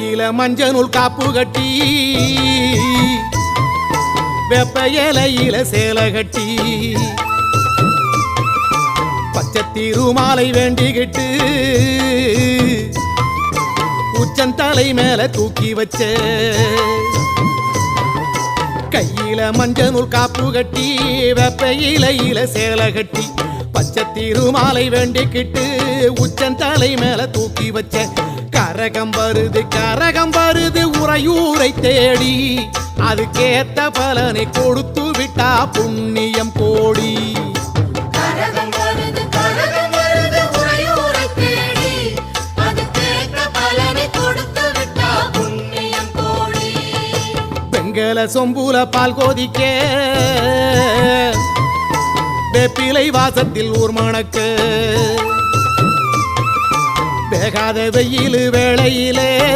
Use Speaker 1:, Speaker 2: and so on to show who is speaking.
Speaker 1: கையில மஞ்சள் நூல் காப்பு கட்டி வெப்ப இலையில சேலை கட்டி பச்சை திருமாலை வேண்டிக்கிட்டு உச்சந்தலை மேல தூக்கி வச்ச கையில மஞ்சள் நூல் காப்பு கட்டி வெப்ப இலையில சேலை கட்டி பச்சை திருமாலை வேண்டிக்கிட்டு உச்சந்தலை மேல தூக்கி வச்ச கரகம் வருது உறையூரை தேடி அதுக்கேத்த பலனை கொடுத்து விட்டா புண்ணியம் கோடி
Speaker 2: கரகம் வருது உறையூரை தேடி அதுக்கேத்த பலனை கொடுத்து விட்டா புண்ணியம் கோடி
Speaker 1: வெங்கல சொம்புல பால் கோதிக்க வேப்பிலை வாசத்தில் ஊர் மணக்க வேகாத வெயில் வேளையிலே